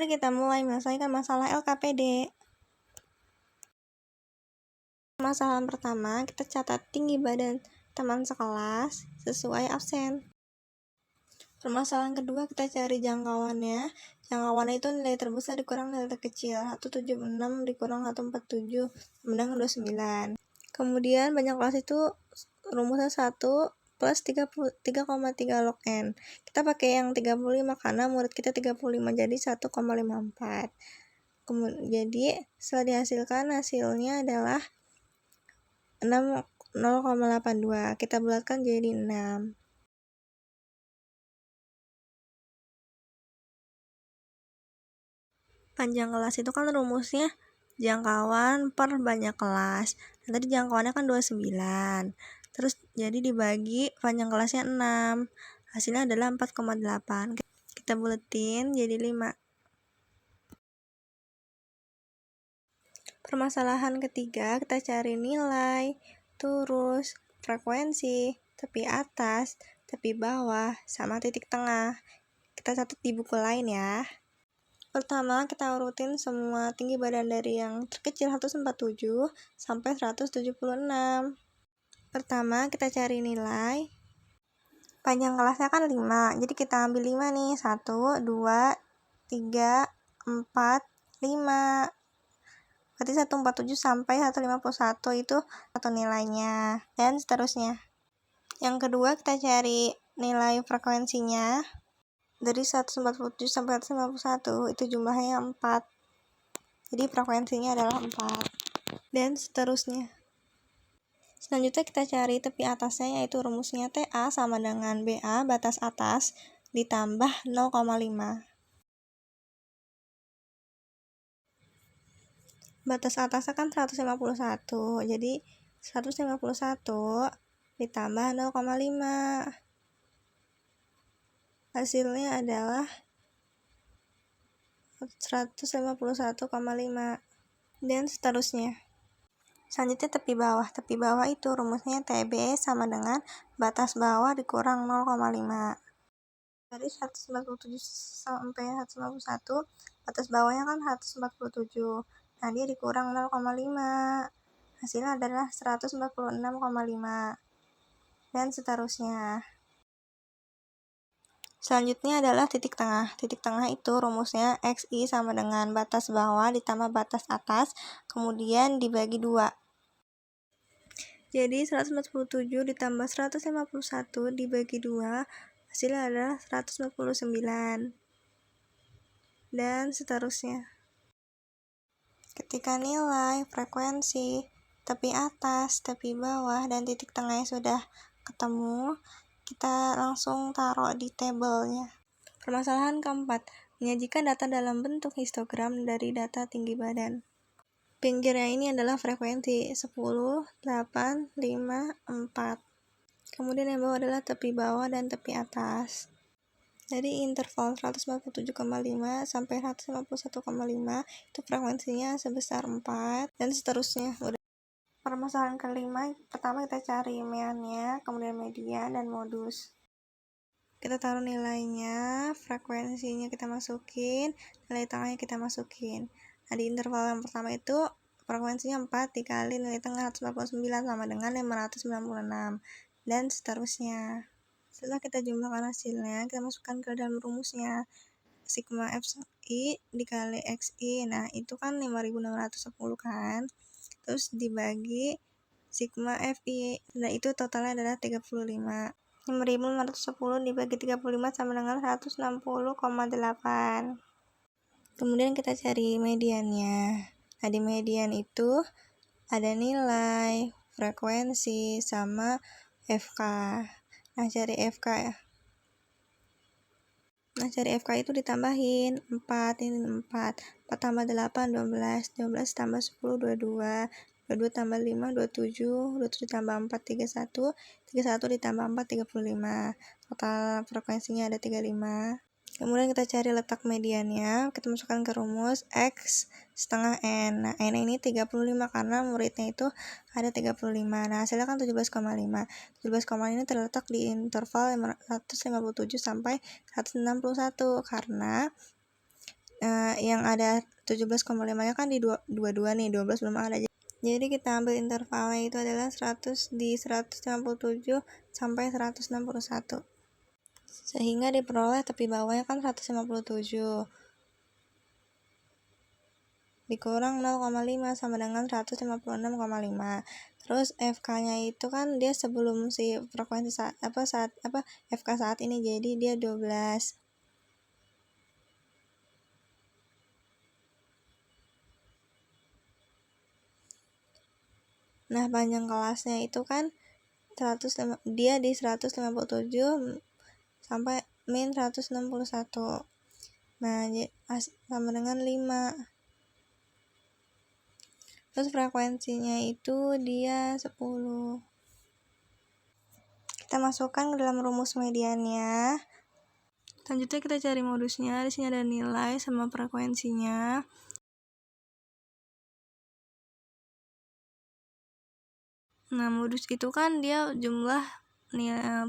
Mari kita mulai menyelesaikan masalah LKPD. Permasalahan pertama, kita catat tinggi badan teman sekelas sesuai absen. Permasalahan kedua, kita cari jangkauannya. Jangkauannya itu nilai terbesar dikurang nilai terkecil. 176 dikurang 147 sama dengan 29. Kemudian banyak kelas itu rumusnya 1 plus 3,3 log N. Kita pakai yang 35 karena murid kita 35, jadi 1,54. Jadi setelah dihasilkan, hasilnya adalah 0,82. Kita bulatkan jadi 6. Panjang kelas itu kan rumusnya jangkauan per banyak kelas. Tadi jangkauannya kan 29. Terus jadi dibagi panjang kelasnya 6. Hasilnya adalah 4,8. Kita buletin jadi 5. Permasalahan ketiga, kita cari nilai, terus frekuensi, tepi atas, tepi bawah, sama titik tengah. Kita catat di buku lain ya. Pertama, kita urutin semua tinggi badan dari yang terkecil 147 sampai 176. Pertama, kita cari nilai. Panjang kelasnya kan 5, jadi kita ambil 5 nih. 1, 2, 3, 4, 5. Berarti 147 sampai 151 itu satu nilainya, dan seterusnya. Yang kedua, kita cari nilai frekuensinya. Dari 147 sampai 151 itu jumlahnya 4. Jadi frekuensinya adalah 4. Dan seterusnya. Selanjutnya kita cari tepi atasnya, yaitu rumusnya TA sama dengan BA batas atas ditambah 0,5. Batas atasnya kan 151, jadi 151 ditambah 0,5. Hasilnya adalah 151,5. Dan seterusnya. Selanjutnya tepi bawah. Tepi bawah itu rumusnya TB sama dengan batas bawah dikurang 0,5. Dari 147 sampai 151, batas bawahnya kan 147. Nah, dia dikurang 0,5. Hasilnya adalah 146,5. Dan seterusnya. Selanjutnya adalah titik tengah. Titik tengah itu rumusnya XI sama dengan batas bawah ditambah batas atas, kemudian dibagi 2. Jadi 147 ditambah 151 dibagi 2, hasilnya adalah 149. Dan seterusnya. Ketika nilai, frekuensi, tepi atas, tepi bawah, dan titik tengahnya sudah ketemu, kita langsung taruh di tabelnya. Permasalahan keempat, menyajikan data dalam bentuk histogram dari data tinggi badan. Pinggirnya ini adalah frekuensi 10, 8, 5, 4. Kemudian yang bawah adalah tepi bawah dan tepi atas. Dari interval 147,5 sampai 151,5 itu frekuensinya sebesar 4 dan seterusnya. Permasalahan kelima, pertama kita cari meannya, kemudian median dan modus. Kita taruh nilainya, frekuensinya kita masukin, nilai tengahnya kita masukin. Nah, di interval yang pertama itu frekuensinya 4 dikali nilai tengah 149 sama dengan 596 dan seterusnya. Setelah kita jumlahkan hasilnya, kita masukkan ke dalam rumusnya. Sigma FI dikali XI, nah itu kan 5610 kan. Terus dibagi sigma FI, nah itu totalnya adalah 35. 5.510 dibagi 35 sama dengan 160,8. Kemudian kita cari mediannya. Nah, di median itu ada nilai, frekuensi, sama FK. Nah, cari FK ya. Cari FK itu ditambahin 4, ini 4. 4 tambah 8, 12. 12 tambah 10, 22. 22 tambah 5, 27. 27 tambah 4, 31. 31 ditambah 4, 35. Total frekuensinya ada 35. Kemudian kita cari letak mediannya, kita masukkan ke rumus X setengah N. Nah, N ini 35 karena muridnya itu ada 35. Nah, hasilnya kan 17,5. 17,5 ini terletak di interval 157 sampai 161 karena yang ada 17,5 kan di 22 nih, 12 belum ada. Jadi kita ambil intervalnya itu adalah 100 di 157 sampai 161. Sehingga diperoleh tepi bawahnya kan 157. Dikurang 0,5 sama dengan 156,5. Terus FK-nya itu kan dia sebelum si frekuensi FK saat ini, jadi dia 12. Nah, panjang kelasnya itu kan dia di 157 sampai min 161. Nah, sama dengan 5. Terus frekuensinya itu dia 10. Kita masukkan ke dalam rumus mediannya. Selanjutnya kita cari modusnya. Di sini ada nilai sama frekuensinya. Nah, modus itu kan dia jumlah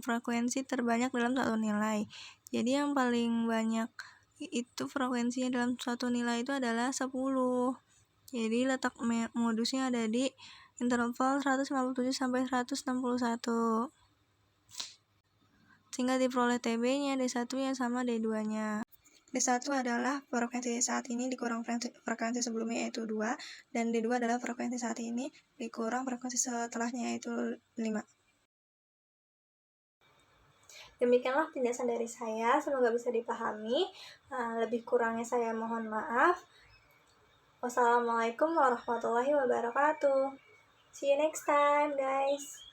frekuensi terbanyak dalam satu nilai. Jadi yang paling banyak itu frekuensinya dalam suatu nilai itu adalah 10. Jadi letak modusnya ada di interval 157 sampai 161. Sehingga diperoleh TB-nya, D1-nya sama D2-nya. D1 adalah frekuensi saat ini dikurang frekuensi sebelumnya yaitu 2, dan D2 adalah frekuensi saat ini dikurang frekuensi setelahnya yaitu 5. Demikianlah penjelasan dari saya, semoga bisa dipahami. Lebih kurangnya saya mohon maaf. Wassalamualaikum warahmatullahi wabarakatuh. See you next time, guys.